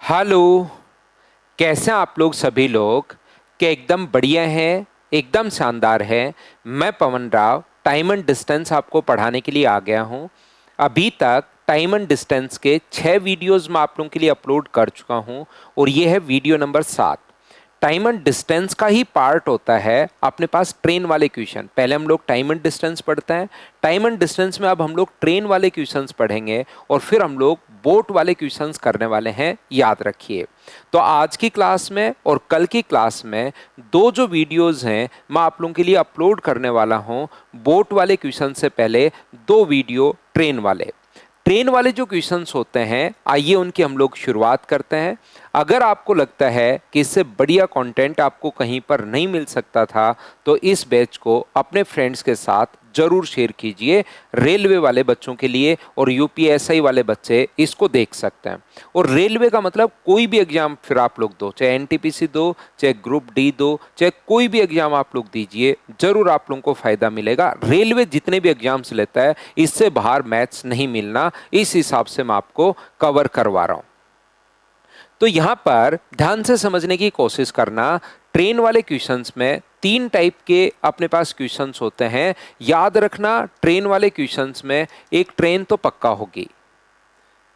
Hello. कैसे हैं आप लोग सभी लोग? क्या एकदम बढ़िया हैं? एकदम शानदार है। मैं पवन राव टाइम एंड डिस्टेंस आपको पढ़ाने के लिए आ गया हूं। अभी तक टाइम एंड डिस्टेंस के 6 वीडियोस मैं आप लोगों के लिए अपलोड कर चुका हूं और ये है video number 7। Time and distance का ही पार्ट होता है अपने पास ट्रेन वाले क्वेश्चन। पहले हम लोग टाइम एंड डिस्टेंस पढ़ते हैं। टाइम एंड डिस्टेंस में अब हम लोग ट्रेन वाले क्वेश्चंस पढ़ेंगे और फिर हम लोग बोट वाले क्वेश्चंस करने वाले हैं, याद रखिए। तो आज की क्लास में और कल की क्लास में दो जो वीडियोस हैं मैं आप लोगों के लिए अपलोड करने वाला हूं। बोट वाले क्वेश्चन से पहले दो वीडियो ट्रेन वाले। ट्रेन वाले जो क्वेश्चंस होते हैं, आइए उनकी हम लोग शुरुआत करते हैं। अगर आपको लगता है कि इससे बढ़िया कंटेंट आपको कहीं पर नहीं मिल सकता था तो इस बैच को अपने फ्रेंड्स के साथ जरूर शेयर कीजिए। रेलवे वाले बच्चों के लिए और यूपीएसआई वाले बच्चे इसको देख सकते हैं। और रेलवे का मतलब कोई भी एग्जाम फिर आप लोग दो, चाहे एनटीपीसी दो, चाहे ग्रुप डी दो, चाहे कोई भी एग्जाम आप लोग दीजिए, जरूर आप लोगों को फायदा मिलेगा। रेलवे जितने भी एग्जाम्स लेता है इससे बाहर मैथ्स नहीं मिलना, इस हिसाब से मैं आपको कवर करवा रहा हूं। तो यहां पर ध्यान से समझने की कोशिश करना। ट्रेन वाले क्वेश्चंस में 3 टाइप के अपने पास क्वेश्चंस होते हैं। याद रखना, ट्रेन वाले क्वेश्चंस में एक ट्रेन तो पक्का होगी।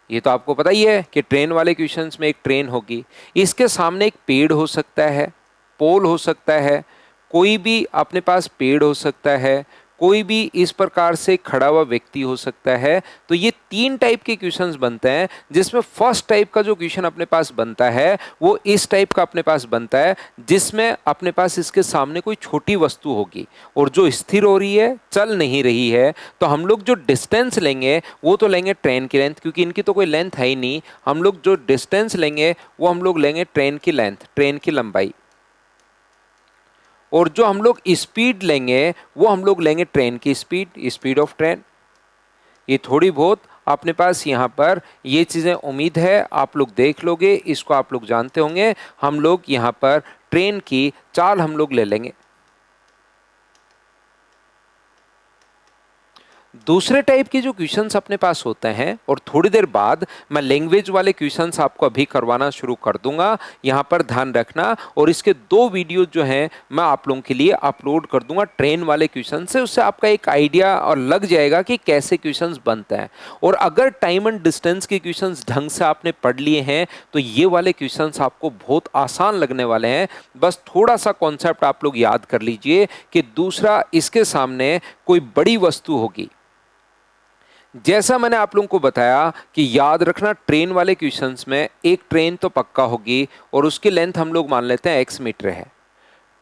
ये तो आपको पता ही है कि ट्रेन वाले क्वेश्चंस में एक ट्रेन होगी। इसके सामने एक पेड़ हो सकता है, पोल हो सकता है, कोई भी अपने पास पेड़ हो सकता है, कोई भी इस प्रकार से खड़ा हुआ व्यक्ति हो सकता है। तो ये 3 टाइप के क्वेश्चंस बनते हैं, जिसमें फर्स्ट टाइप का जो क्वेश्चन अपने पास बनता है वो इस टाइप का अपने पास बनता है, जिसमें अपने पास इसके सामने कोई छोटी वस्तु होगी और जो स्थिर हो रही है, चल नहीं रही है। तो हम लोग जो डिस्टेंस लेंगे वो तो लेंगे ट्रेन की लेंथ, क्योंकि इनकी तो कोई लेंथ है ही नहीं। हम लोग जो डिस्टेंस लेंगे वो हम लोग लेंगे ट्रेन की लेंथ, ट्रेन की लंबाई। और जो हम लोग स्पीड लेंगे वो हम लोग लेंगे ट्रेन की स्पीड, स्पीड ऑफ ट्रेन। ये थोड़ी बहुत अपने पास यहाँ पर ये चीज़ें उम्मीद है आप लोग देख लोगे, इसको आप लोग जानते होंगे। हम लोग यहाँ पर ट्रेन की चाल हम लोग ले लेंगे। दूसरे टाइप के जो क्वेश्चंस अपने पास होते हैं, और थोड़ी देर बाद मैं लैंग्वेज वाले क्वेश्चंस आपको अभी करवाना शुरू कर दूंगा, यहां पर ध्यान रखना। और इसके 2 वीडियो जो हैं मैं आप लोगों के लिए अपलोड कर दूंगा ट्रेन वाले क्वेश्चन से। उससे आपका एक आइडिया और लग जाएगा कि कैसे क्वेश्चंस बनते हैं। और अगर टाइम एंड डिस्टेंस के क्वेश्चंस ढंग से आपने पढ़ लिए हैं तो ये वाले क्वेश्चंस आपको बहुत आसान लगने वाले हैं। बस थोड़ा सा कॉन्सेप्ट आप लोग याद कर लीजिए कि दूसरा, इसके सामने कोई बड़ी वस्तु होगी। जैसा मैंने आप लोगों को बताया कि याद रखना, ट्रेन वाले क्वेश्चंस में एक ट्रेन तो पक्का होगी और उसकी लेंथ हम लोग मान लेते हैं x मीटर है।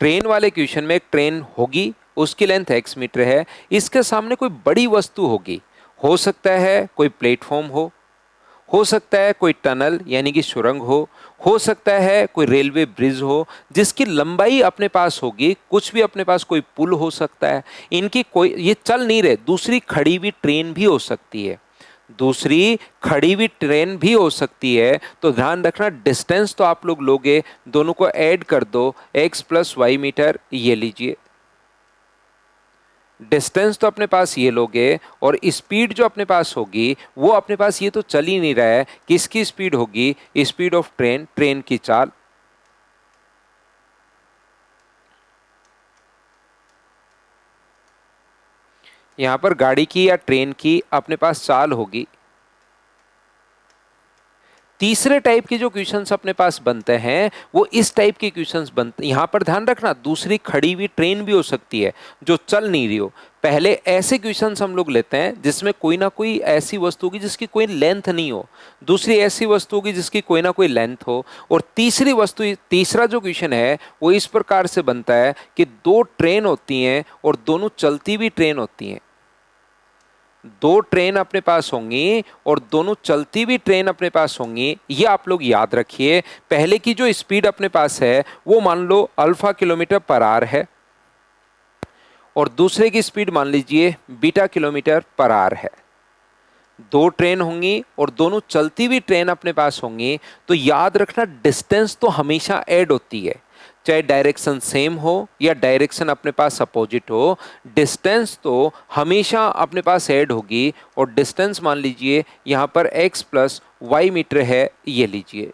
ट्रेन वाले क्वेश्चन में एक ट्रेन होगी, उसकी लेंथ x मीटर है। इसके सामने कोई बड़ी वस्तु होगी, हो सकता है कोई प्लेटफॉर्म हो सकता है कोई टनल यानी कि सुरंग हो सकता है कोई रेलवे ब्रिज हो, जिसकी लंबाई अपने पास होगी। कुछ भी अपने पास कोई पुल हो सकता है। इनकी कोई, ये चल नहीं रहे, दूसरी खड़ी हुई ट्रेन भी हो सकती है, दूसरी खड़ी हुई ट्रेन भी हो सकती है। तो ध्यान रखना, डिस्टेंस तो आप लोग लोगे, दोनों को ऐड कर दो, x + y मीटर, ये लीजिए। डिस्टेंस तो अपने पास ये लोगे और स्पीड जो अपने पास होगी वो अपने पास, ये तो चल ही नहीं रहा है, किसकी स्पीड होगी? स्पीड ऑफ ट्रेन, ट्रेन की चाल। यहां पर गाड़ी की या ट्रेन की अपने पास चाल होगी। तीसरे टाइप के जो क्वेश्चंस अपने पास बनते हैं वो इस टाइप के क्वेश्चंस बनते हैं। यहां पर ध्यान रखना, दूसरी खड़ी हुई ट्रेन भी हो सकती है जो चल नहीं रही हो। पहले ऐसे क्वेश्चंस हम लोग लेते हैं जिसमें कोई ना कोई ऐसी वस्तु होगी जिसकी कोई लेंथ नहीं हो, दूसरी ऐसी वस्तु होगी जिसकी कोई ना कोई लेंथ हो, और तीसरी वस्तु, तीसरा जो क्वेश्चन है वो इस प्रकार से बनता है कि दो ट्रेन होती हैं और दोनों चलती हुई ट्रेन होती हैं। दो ट्रेन अपने पास होंगी और दोनों चलती हुई ट्रेन अपने पास होंगी, ये आप लोग याद रखिए। पहले की जो स्पीड अपने पास है वो मान लो अल्फा किलोमीटर पर आवर है और दूसरे की स्पीड मान लीजिए बीटा किलोमीटर पर आवर है। दो ट्रेन होंगी और दोनों चलती हुई ट्रेन अपने पास होंगी। तो याद रखना, डिस्टेंस तो हमेशा ऐड होती है, चाहे डायरेक्शन सेम हो या डायरेक्शन अपने पास अपोजिट हो, डिस्टेंस तो हमेशा अपने पास ऐड होगी। और डिस्टेंस मान लीजिए यहाँ पर x + y मीटर है, ये लीजिए।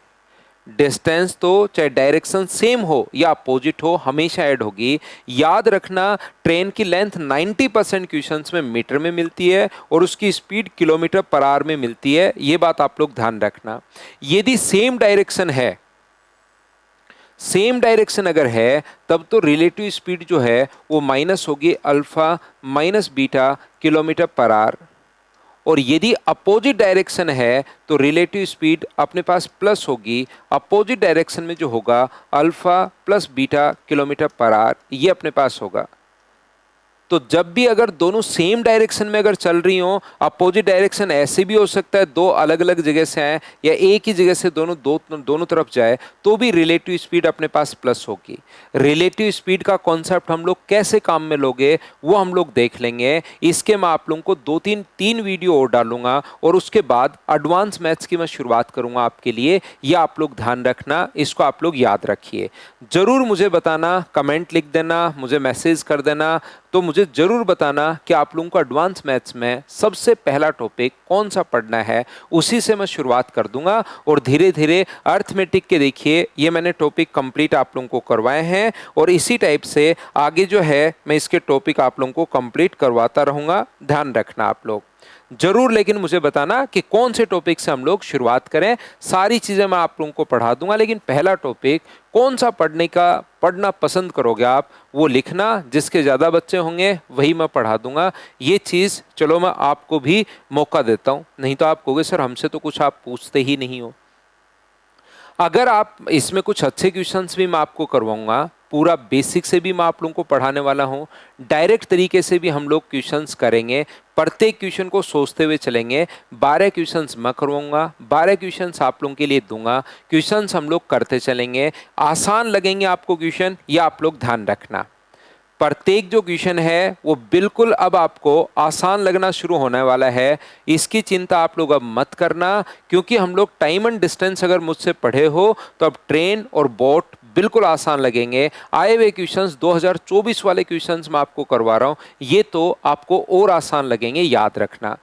डिस्टेंस तो चाहे डायरेक्शन सेम हो या अपोजिट हो हमेशा ऐड होगी। याद रखना ट्रेन की लेंथ 90% क्वेश्चंस में मीटर में मिलती है और उसकी स्पीड किलोमीटर पर आवर में मिलती है, ये बात आप लोग ध्यान रखना। यदि सेम डायरेक्शन है, सेम डायरेक्शन अगर है, तब तो रिलेटिव स्पीड जो है वो माइनस होगी alpha minus beta kilometre per our, और यदि अपोजिट डायरेक्शन है तो रिलेटिव स्पीड अपने पास प्लस होगी, अपोजिट डायरेक्शन में जो होगा alpha plus beta kilometre per our, ये अपने पास होगा। तो जब भी अगर दोनों सेम डायरेक्शन में अगर चल रही हो, अपोजिट डायरेक्शन ऐसे भी हो सकता है दो अलग अलग जगह से आए या एक ही जगह से दोनों तरफ जाए, तो भी रिलेटिव स्पीड अपने पास प्लस होगी। रिलेटिव स्पीड का कॉन्सेप्ट हम लोग कैसे काम में लोगे वो हम लोग देख लेंगे। इसके मैं आप लोगों को तीन वीडियो और डालूंगा और उसके बाद एडवांस मैथ्स की मैं शुरुआत करूंगा आपके लिए। यह आप लोग ध्यान रखना, इसको आप लोग याद रखिए। जरूर मुझे बताना, कमेंट लिख देना, मुझे मैसेज कर देना, तो मुझे जरूर बताना कि आप लोगों को एडवांस मैथ्स में सबसे पहला टॉपिक कौन सा पढ़ना है, उसी से मैं शुरुआत कर दूंगा। और धीरे धीरे अर्थमेटिक के देखिए ये मैंने टॉपिक कंप्लीट आप लोगों को करवाए हैं, और इसी टाइप से आगे जो है मैं इसके टॉपिक आप लोगों को कंप्लीट करवाता रहूंगा। ध्यान रखना आप लोग जरूर, लेकिन मुझे बताना कि कौन से टॉपिक से हम लोग शुरुआत करें। सारी चीजें मैं आप लोगों को पढ़ा दूंगा, लेकिन पहला टॉपिक कौन सा पढ़ना पसंद करोगे आप वो लिखना। जिसके ज्यादा बच्चे होंगे वही मैं पढ़ा दूंगा। ये चीज चलो मैं आपको भी मौका देता हूं, नहीं तो आप कहोगे सर हमसे तो कुछ आप पूछते ही नहीं हो। अगर आप इसमें कुछ अच्छे क्वेश्चंस भी मैं आपको करवाऊंगा, पूरा बेसिक से भी मैं आप लोगों को पढ़ाने वाला हूं, डायरेक्ट तरीके से भी हम लोग क्वेश्चंस करेंगे। प्रत्येक क्वेश्चन को सोचते हुए चलेंगे। 12 क्वेश्चंस मैं करवाऊंगा, 12 क्वेश्चंस आप लोगों के लिए दूंगा। क्वेश्चंस हम लोग करते चलेंगे। आसान लगेंगे आपको क्वेश्चन, ये आप लोग ध्यान रखना। प्रत्येक जो क्वेश्चन है वो बिल्कुल अब आपको आसान लगना शुरू होने वाला है। इसकी चिंता आप लोग अब मत करना, क्योंकि हम लोग टाइम एंड डिस्टेंस अगर मुझसे पढ़े हो तो अब ट्रेन और बोट बिल्कुल आसान लगेंगे। आए हुए क्वेश्चंस 2024 वाले क्वेश्चंस मैं आपको करवा रहा हूं, ये तो आपको और आसान लगेंगे, याद रखना।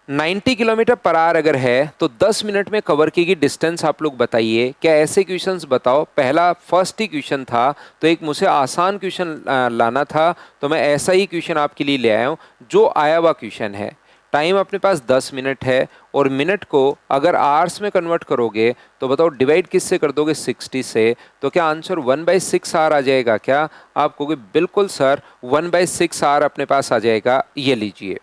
90 किलोमीटर पर आवर अगर है तो 10 मिनट में कवर की गई डिस्टेंस आप लोग बताइए। क्या ऐसे क्वेश्चंस बताओ। पहला फर्स्ट ही क्वेश्चन था, तो एक मुझे आसान क्वेश्चन लाना था, तो मैं ऐसा ही क्वेश्चन आपके लिए ले आया हूँ जो आया हुआ क्वेश्चन है। टाइम अपने पास 10 मिनट है, और मिनट को अगर आवर्स में कन्वर्ट करोगे तो बताओ डिवाइड किससे कर दोगे, 60 से। तो क्या आंसर 1/6 आवर आ जाएगा क्या? आप कहोगे बिल्कुल सर 1/6 आवर अपने पास आ जाएगा। ये लीजिए,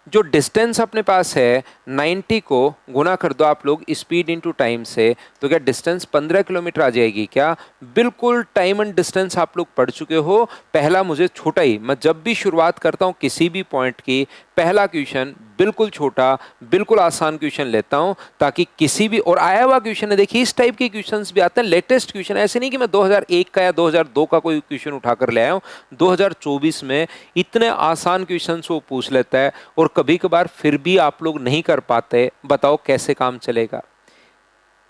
जो डिस्टेंस अपने पास है 90 को गुना कर दो आप लोग स्पीड इनटू टाइम से, तो क्या डिस्टेंस 15 किलोमीटर आ जाएगी क्या? बिल्कुल टाइम एंड डिस्टेंस आप लोग पढ़ चुके हो। पहला मुझे छोटा ही, मैं जब भी शुरुआत करता हूँ किसी भी पॉइंट की, पहला क्वेश्चन बिल्कुल छोटा बिल्कुल आसान क्वेश्चन लेता हूं, ताकि किसी भी, और आया हुआ क्वेश्चन है, देखिए इस टाइप के क्वेश्चंस भी आते हैं, लेटेस्ट क्वेश्चन। ऐसे नहीं कि मैं 2001 का या 2002 का कोई क्वेश्चन उठाकर ले आया हूं। 2024 में इतने आसान क्वेश्चंस वो पूछ लेता है, और कभी कभार फिर भी आप लोग नहीं कर पाते। बताओ कैसे काम चलेगा।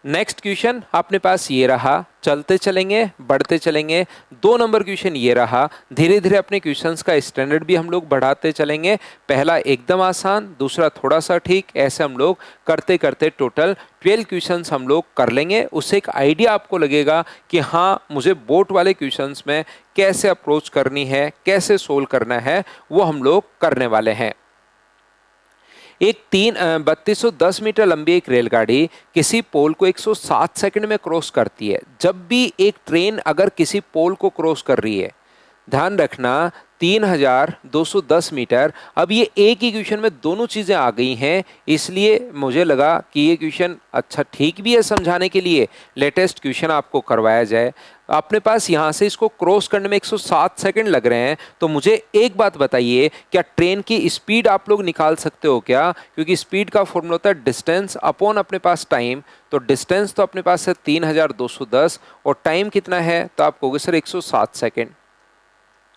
नेक्स्ट क्वेश्चन अपने पास ये रहा, चलते चलेंगे बढ़ते चलेंगे। 2 नंबर क्वेश्चन ये रहा। धीरे धीरे अपने क्वेश्चंस का स्टैंडर्ड भी हम लोग बढ़ाते चलेंगे। पहला एकदम आसान, दूसरा थोड़ा सा ठीक, ऐसे हम लोग करते करते टोटल 12 क्वेश्चंस हम लोग कर लेंगे। उससे एक आइडिया आपको लगेगा कि हाँ मुझे बोर्ड वाले क्वेश्चंस में कैसे अप्रोच करनी है, कैसे सोल्व करना है, वो हम लोग करने वाले हैं। एक 3210 मीटर लंबी एक रेलगाड़ी किसी पोल को 107 सेकंड में क्रॉस करती है। जब भी एक ट्रेन अगर किसी पोल को क्रॉस कर रही है, ध्यान रखना 3210 मीटर। अब ये एक ही क्वेश्चन में दोनों चीजें आ गई हैं, इसलिए मुझे लगा कि ये क्वेश्चन अच्छा ठीक भी है समझाने के लिए, लेटेस्ट क्वेश्चन आपको करवाया जाए। अपने पास यहाँ से इसको क्रॉस करने में 107 सेकंड लग रहे हैं, तो मुझे एक बात बताइए, क्या ट्रेन की स्पीड आप लोग निकाल सकते हो क्या? क्योंकि स्पीड का फॉर्मूला होता है डिस्टेंस अपॉन अपने पास टाइम। तो डिस्टेंस तो अपने पास है 3210, और टाइम कितना है? तो आप कहोगे सर 107 सेकंड,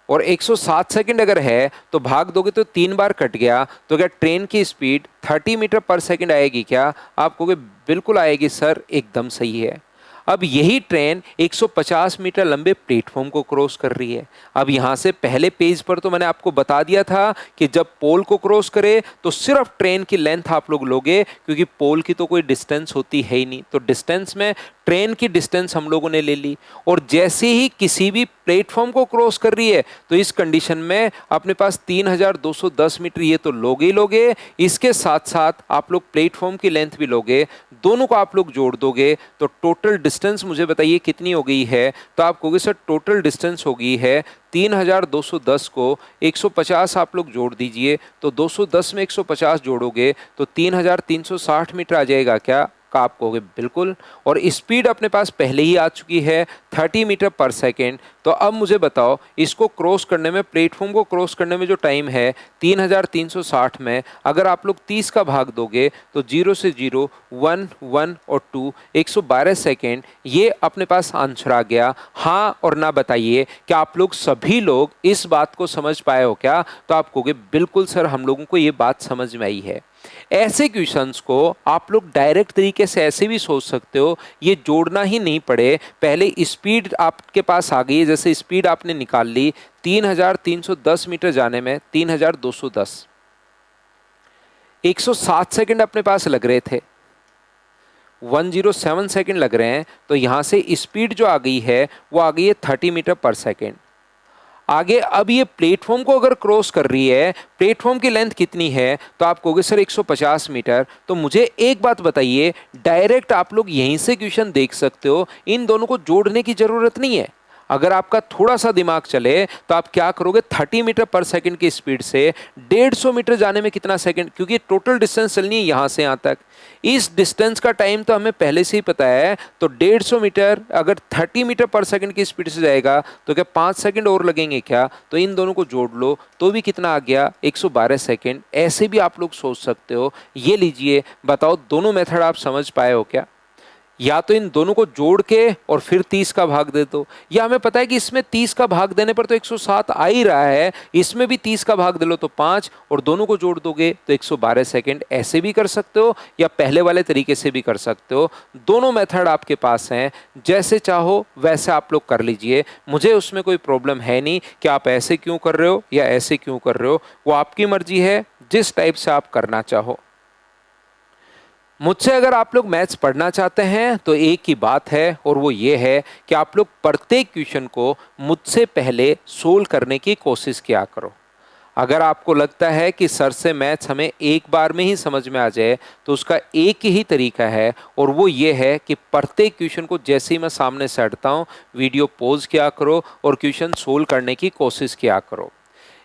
और 107 सेकंड अगर है तो भाग दोगे तो 3 बार कट गया, तो क्या ट्रेन की स्पीड 30 मीटर पर सेकंड आएगी क्या? आप कहोगे बिल्कुल आएगी सर, एकदम सही है। अब यही ट्रेन 150 मीटर लंबे प्लेटफॉर्म को क्रॉस कर रही है। अब यहाँ से पहले पेज पर तो मैंने आपको बता दिया था कि जब पोल को क्रॉस करे तो सिर्फ ट्रेन की लेंथ आप लोग लोगे, क्योंकि पोल की तो कोई डिस्टेंस होती है ही नहीं, तो डिस्टेंस में ट्रेन की डिस्टेंस हम लोगों ने ले ली। और जैसे ही किसी भी प्लेटफॉर्म को क्रॉस कर रही है तो इस कंडीशन में अपने पास 3210 मीटर ये तो लोगे ही लोगे, इसके साथ साथ आप लोग प्लेटफॉर्म की लेंथ भी लोगे, दोनों को आप लोग जोड़ दोगे तो टोटल डिस्टेंस मुझे बताइए कितनी हो गई है। तो आप कहोगे सर टोटल डिस्टेंस हो गई है 3210 को 150 आप लोग जोड़ दीजिए, तो 210 में 150 जोड़ोगे तो 3360 मीटर आ जाएगा क्या? का आप कहोगे बिल्कुल। और स्पीड अपने पास पहले ही आ चुकी है 30 मीटर पर सेकेंड। तो अब मुझे बताओ इसको क्रॉस करने में, प्लेटफॉर्म को क्रॉस करने में जो टाइम है 3360 में अगर आप लोग 30 का भाग दोगे तो 0 से 0, 1, 1 और 2 112 सेकेंड, ये अपने पास आंसर आ गया। हाँ और ना बताइए कि आप लोग सभी लोग इस बात को समझ पाए हो क्या? तो आप कहोगे बिल्कुल सर हम लोगों को ये बात समझ में आई है। ऐसे क्वेश्चंस को आप लोग डायरेक्ट तरीके से ऐसे भी सोच सकते हो, ये जोड़ना ही नहीं पड़े, पहले स्पीड आपके पास आ गई, जैसे स्पीड आपने निकाल ली 3310 मीटर जाने में 3210, 107 सेकंड अपने पास लग रहे थे, 107 सेकंड लग रहे हैं, तो यहां से स्पीड जो आ गई है वो आ गई है 30 मीटर पर सेकंड। आगे अब ये प्लेटफॉर्म को अगर क्रॉस कर रही है, प्लेटफॉर्म की लेंथ कितनी है? तो आप कहोगे सर 150 मीटर। तो मुझे एक बात बताइए, डायरेक्ट आप लोग यहीं से क्वेश्चन देख सकते हो, इन दोनों को जोड़ने की जरूरत नहीं है। अगर आपका थोड़ा सा दिमाग चले तो आप क्या करोगे, 30 मीटर पर सेकंड की स्पीड से 150 मीटर जाने में कितना सेकंड, क्योंकि टोटल डिस्टेंस चलनी है यहां से यहां तक, इस डिस्टेंस का टाइम तो हमें पहले से ही पता है। तो 150 मीटर अगर 30 मीटर पर सेकंड की स्पीड से जाएगा तो क्या 5 सेकंड और लगेंगे क्या? तो इन दोनों को जोड़ लो तो भी कितना आ गया, 112 सेकंड। ऐसे भी आप लोग सोच सकते हो। ये लीजिए, बताओ दोनों मेथड आप समझ पाए हो क्या? या तो इन दोनों को जोड़ के और फिर 30 का भाग दे दो, या हमें पता है कि इसमें 30 का भाग देने पर तो 107 आ ही रहा है, इसमें भी 30 का भाग दे लो तो 5 और दोनों को जोड़ दोगे तो 112 सेकंड। ऐसे भी कर सकते हो या पहले वाले तरीके से भी कर सकते हो, दोनों मेथड आपके पास हैं, जैसे चाहो वैसे आप लोग कर लीजिए। मुझे उसमें कोई प्रॉब्लम है नहीं कि आप ऐसे क्यों कर रहे हो या ऐसे क्यों कर रहे हो, वो आपकी मर्जी है, जिस टाइप से आप करना चाहो। मुझसे अगर आप लोग मैथ्स पढ़ना चाहते हैं तो एक ही बात है, और वो ये है कि आप लोग प्रत्येक क्वेश्चन को मुझसे पहले सोल्व करने की कोशिश किया करो। अगर आपको लगता है कि सर से मैथ्स हमें एक बार में ही समझ में आ जाए तो उसका एक ही तरीका है, और वो ये है कि प्रत्येक क्वेश्चन को जैसे ही मैं सामने से हटता हूँ वीडियो पॉज किया करो और क्वेश्चन सोल्व करने की कोशिश किया करो।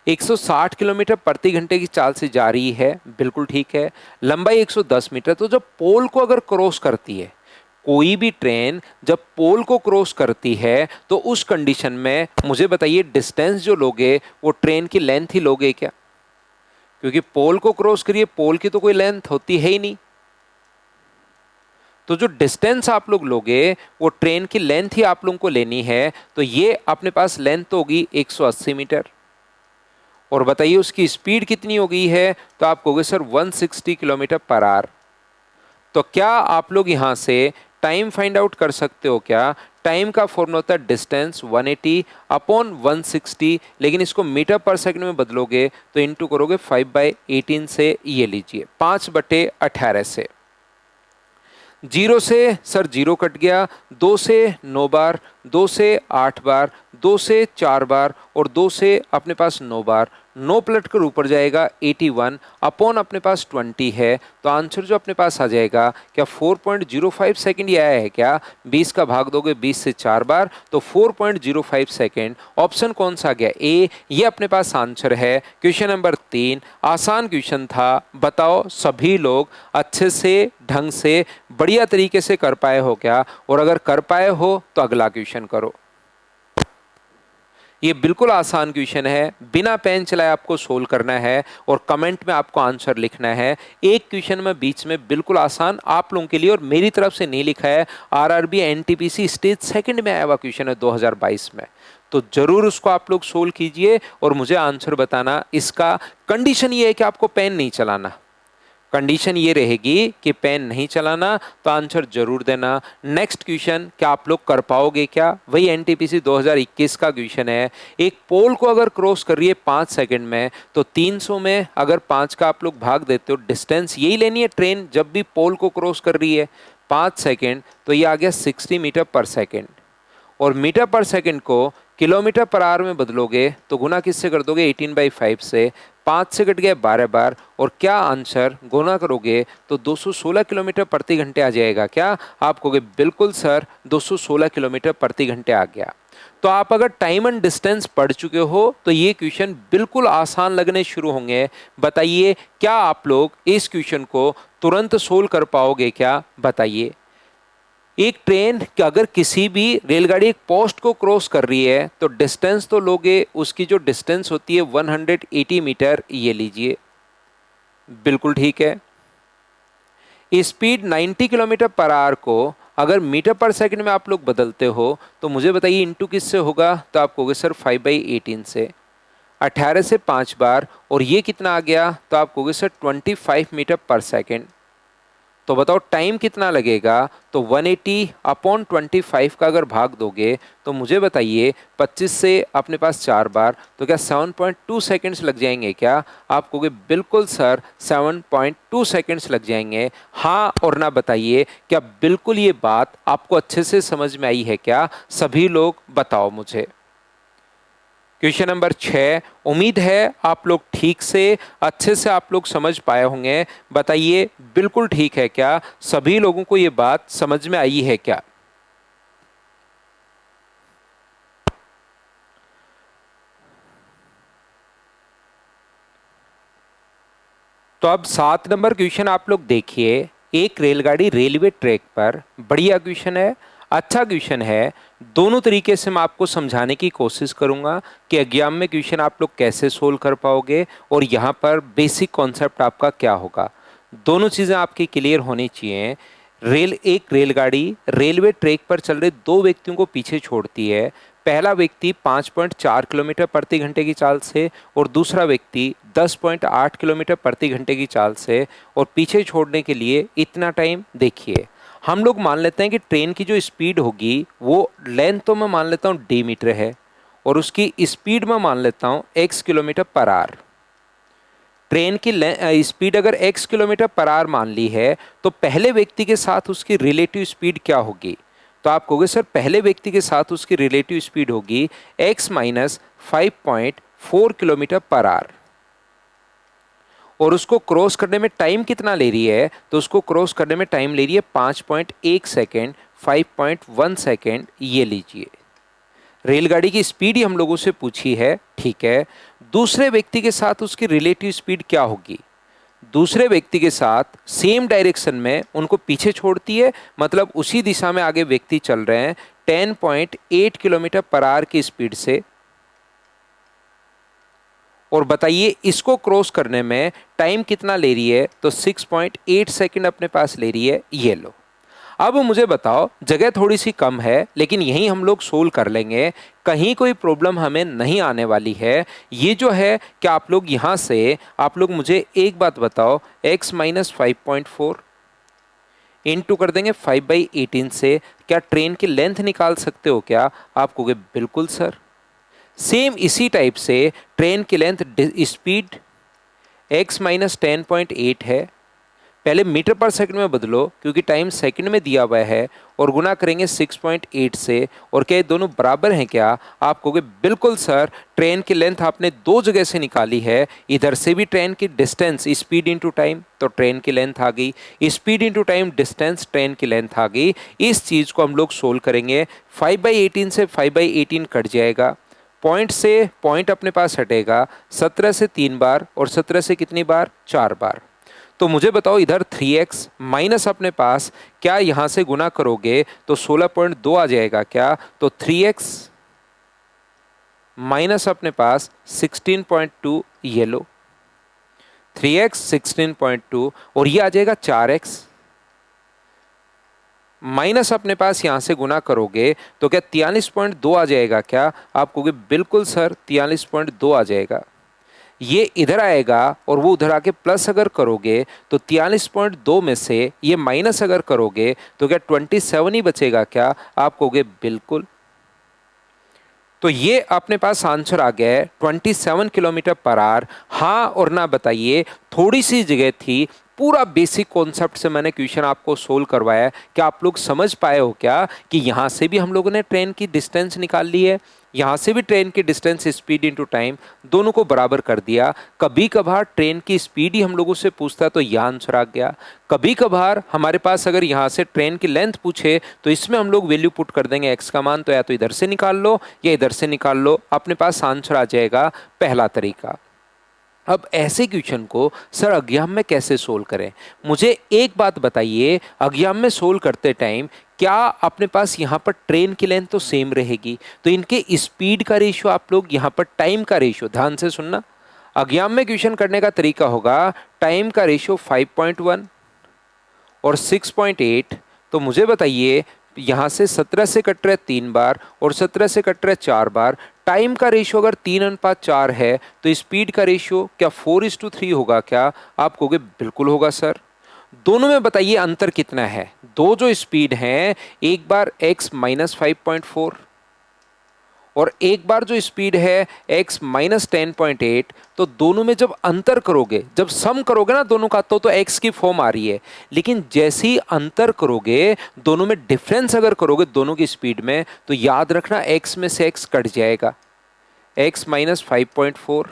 160 किलोमीटर प्रति घंटे की चाल से जा रही है, बिल्कुल ठीक है। लंबाई 110 मीटर। तो जब पोल को अगर क्रॉस करती है कोई भी ट्रेन, जब पोल को क्रॉस करती है तो उस कंडीशन में मुझे बताइए डिस्टेंस जो लोगे वो ट्रेन की लेंथ ही लोगे क्या? क्योंकि पोल को क्रॉस करिए, पोल की तो कोई लेंथ होती है ही नहीं, तो जो डिस्टेंस आप लोग लोगे वो ट्रेन की लेंथ ही आप लोगों को लेनी है। तो ये अपने पास लेंथ तो होगी 180 मीटर, और बताइए उसकी स्पीड कितनी हो गई है? तो आप कहोगे सर 160 किलोमीटर पर आवर। तो क्या आप लोग यहां से टाइम फाइंड आउट कर सकते हो क्या? टाइम का फॉर्मूला होता है डिस्टेंस 180 अपॉन 160, लेकिन इसको मीटर पर सेकंड में बदलोगे तो इंटू करोगे 5/18 से, ये लीजिए 5/18 से। 0 से सर 0 कट गया, 2 से 9 बार, 2 से 8 बार, 2 से 4 बार और 2 से अपने पास 9 बार, 9 पलट कर ऊपर जाएगा 81 अपॉन अपने पास 20 है। तो आंसर जो अपने पास आ जाएगा क्या 4.05 सेकंड ये आया है क्या? 20 का भाग दोगे 20 से 4 बार तो 4.05 सेकंड। ऑप्शन कौन सा आ गया? ए, ये अपने पास आंसर है। क्वेश्चन नंबर 3 आसान क्वेश्चन था। बताओ सभी लोग अच्छे से ढंग से बढ़िया तरीके से कर पाए हो क्या? और अगर कर पाए हो तो अगला क्वेश्चन करो। ये बिल्कुल आसान क्वेश्चन है, बिना पेन चलाए आपको सोल्व करना है और कमेंट में आपको आंसर लिखना है। एक क्वेश्चन में बीच में बिल्कुल आसान आप लोगों के लिए और मेरी तरफ से नहीं लिखा है, आरआरबी एनटीपीसी स्टेज सेकंड में आया हुआ क्वेश्चन है 2022 में, तो जरूर उसको आप लोग सोल्व कीजिए और मुझे आंसर बताना। इसका कंडीशन ये है कि आपको पेन नहीं चलाना, कंडीशन ये रहेगी कि पेन नहीं चलाना, तो आंसर जरूर देना। नेक्स्ट क्वेश्चन, क्या आप लोग कर पाओगे क्या? वही एनटीपीसी 2021 का क्वेश्चन है। एक पोल को अगर क्रॉस कर रही है 5 सेकंड में, तो 300 में अगर 5 का आप लोग भाग देते हो, डिस्टेंस यही लेनी है ट्रेन जब भी पोल को क्रॉस कर रही है 5 सेकंड, तो ये आ गया 60 मीटर पर सेकंड। और मीटर पर सेकंड को किलोमीटर पर आवर में बदलोगे तो गुना किससे कर दोगे? 18/5 से। 5 से कट गया 12 बार, और क्या आंसर गुना करोगे तो 216 किलोमीटर प्रति घंटे आ जाएगा। क्या आप कहोगे बिल्कुल सर 216 किलोमीटर प्रति घंटे आ गया। तो आप अगर टाइम एंड डिस्टेंस पढ़ चुके हो तो ये क्वेश्चन बिल्कुल आसान लगने शुरू होंगे। बताइए क्या आप लोग इस क्वेश्चन को तुरंत सोल्व कर पाओगे क्या? बताइए। एक ट्रेन अगर किसी भी रेलगाड़ी एक पोस्ट को क्रॉस कर रही है तो डिस्टेंस तो लोगे, उसकी जो डिस्टेंस होती है 180 मीटर, ये लीजिए, बिल्कुल ठीक है। स्पीड 90 किलोमीटर पर आवर को अगर मीटर पर सेकंड में आप लोग बदलते हो तो मुझे बताइए इनटू किससे होगा? तो आप कहोगे सर 5/18 से। 18 से 5 बार, और ये कितना आ गया? तो आप कहोगे सर 25 मीटर पर सेकंड। तो बताओ टाइम कितना लगेगा? तो 180 अपॉन 25 का अगर भाग दोगे तो मुझे बताइए 25 से अपने पास 4 बार, तो क्या 7.2 सेकंड्स लग जाएंगे क्या? आप कहोगे बिल्कुल सर 7.2 सेकंड्स लग जाएंगे। हाँ और ना बताइए, क्या बिल्कुल ये बात आपको अच्छे से समझ में आई है क्या? सभी लोग बताओ मुझे। क्वेश्चन नंबर 6, उम्मीद है आप लोग ठीक से अच्छे से आप लोग समझ पाए होंगे। बताइए बिल्कुल ठीक है क्या? सभी लोगों को ये बात समझ में आई है क्या? तो अब 7 नंबर क्वेश्चन आप लोग देखिए। एक रेलगाड़ी रेलवे ट्रैक पर, बढ़िया क्वेश्चन है, अच्छा क्वेश्चन है। दोनों तरीके से मैं आपको समझाने की कोशिश करूंगा कि एग्जाम में क्वेश्चन आप लोग कैसे सोल्व कर पाओगे और यहाँ पर बेसिक कॉन्सेप्ट आपका क्या होगा। दोनों चीज़ें आपकी क्लियर होनी चाहिए। एक रेलगाड़ी रेलवे ट्रैक पर चल रहे दो व्यक्तियों को पीछे छोड़ती है। पहला व्यक्ति 5.4 किलोमीटर प्रति घंटे की चाल से और दूसरा व्यक्ति 10.8 किलोमीटर प्रति घंटे की चाल से, और पीछे छोड़ने के लिए इतना टाइम। देखिए हम लोग मान लेते हैं कि ट्रेन की जो स्पीड होगी वो लेंथ तो मैं मान लेता हूँ d मीटर है, और उसकी स्पीड मैं मान लेता हूँ x kilometre per our. Train की स्पीड अगर x किलोमीटर पर आवर मान ली है तो पहले व्यक्ति के साथ उसकी रिलेटिव स्पीड क्या होगी? तो आप कहोगे सर पहले व्यक्ति के साथ उसकी रिलेटिव स्पीड होगी x minus 5.4 kilometre per our. और उसको क्रॉस करने में टाइम कितना ले रही है? तो उसको क्रॉस करने में टाइम ले रही है 5.1 सेकेंड, 5.1 सेकेंड, ये लीजिए। रेलगाड़ी की स्पीड ही हम लोगों से पूछी है, ठीक है। दूसरे व्यक्ति के साथ उसकी रिलेटिव स्पीड क्या होगी? दूसरे व्यक्ति के साथ सेम डायरेक्शन में उनको पीछे छोड़ती है, मतलब उसी दिशा में आगे व्यक्ति चल रहे हैं 10.8 किलोमीटर पर आवर की स्पीड से। और बताइए इसको क्रॉस करने में टाइम कितना ले रही है? तो 6.8 सेकंड अपने पास ले रही है, ये लो। अब मुझे बताओ, जगह थोड़ी सी कम है लेकिन यहीं हम लोग सोल्व कर लेंगे, कहीं कोई प्रॉब्लम हमें नहीं आने वाली है। ये जो है कि आप लोग यहाँ से आप लोग मुझे एक बात बताओ, x माइनस 5.4 इंटू कर देंगे 5/18 से। क्या ट्रेन की लेंथ निकाल सकते हो क्या? आप कहोगे बिल्कुल सर। सेम इसी टाइप से ट्रेन की लेंथ स्पीड x माइनस 10.8 है, पहले मीटर पर सेकंड में बदलो क्योंकि टाइम सेकंड में दिया हुआ है, और गुना करेंगे 6.8 से। और क्या ये दोनों बराबर हैं क्या? आप कहोगे बिल्कुल सर, ट्रेन की लेंथ आपने दो जगह से निकाली है, इधर से भी ट्रेन की डिस्टेंस स्पीड इनटू टाइम, तो ट्रेन की लेंथ आ गई, speed into time distance, train की लेंथ आ गई। इस चीज़ को हम लोग सोल्व करेंगे। 5/18 से 5/18 कट जाएगा, पॉइंट से पॉइंट अपने पास हटेगा, 17 से 3 बार और 17 से कितनी बार? 4 बार। तो मुझे बताओ इधर 3x माइनस अपने पास क्या यहाँ से गुना करोगे तो 16.2 आ जाएगा क्या? तो 3x माइनस अपने पास 16.2, ये लो 3x 16.2, और ये आ जाएगा 4x माइनस अपने पास यहाँ से गुना करोगे तो क्या 43.2 आ जाएगा क्या? आप कहोगे बिल्कुल सर 43.2 आ जाएगा। ये इधर आएगा और वो उधर आके प्लस अगर करोगे तो 43.2 में से ये माइनस अगर करोगे तो क्या 27 ही बचेगा क्या? आप कहोगे बिल्कुल। तो ये अपने पास आंसर आ गया है 27 किलोमीटर पर आवर। हाँ और ना बताइए, थोड़ी सी जगह थी, पूरा बेसिक कॉन्सेप्ट से मैंने क्वेश्चन आपको सोल्व करवाया। क्या आप लोग समझ पाए हो क्या कि यहाँ से भी हम लोगों ने ट्रेन की डिस्टेंस निकाल ली है, यहाँ से भी ट्रेन की डिस्टेंस स्पीड इनटू टाइम दोनों को बराबर कर दिया। कभी कभार ट्रेन की स्पीड ही हम लोगों से पूछता है तो यह आंसर आ गया। कभी कभार हमारे पास अगर यहाँ से ट्रेन की लेंथ पूछे तो इसमें हम लोग वैल्यू पुट कर देंगे एक्स का मान, तो या तो इधर से निकाल लो या इधर से निकाल लो, अपने पास आंसर आ जाएगा पहला तरीका। अब ऐसे क्वेश्चन को सर एग्जाम में कैसे सोल्व करें? मुझे एक बात बताइए, एग्जाम में सोल्व करते टाइम क्या अपने पास यहाँ पर ट्रेन की लेंथ तो सेम रहेगी, तो इनके स्पीड का रेशियो आप लोग यहाँ पर टाइम का रेशियो ध्यान से सुनना। एग्जाम में क्वेश्चन करने का तरीका होगा टाइम का रेशियो 5.1 और 6.8। तो मुझे बताइए यहाँ से 17 से कट रहे 3 बार और 17 से कट रहे 4 बार, टाइम का रेशियो अगर 3:4 है तो स्पीड का रेशियो क्या 4:3 होगा क्या? आप कहोगे बिल्कुल होगा सर। दोनों में बताइए अंतर कितना है? दो जो स्पीड हैं, एक बार x माइनस 5.4 और एक बार जो स्पीड है x माइनस 10.8, तो दोनों में जब अंतर करोगे, जब सम करोगे ना दोनों का, तो x की फॉर्म आ रही है। लेकिन जैसे ही अंतर करोगे, दोनों में डिफरेंस अगर करोगे दोनों की स्पीड में, तो याद रखना x में से x कट जाएगा। x minus 5.4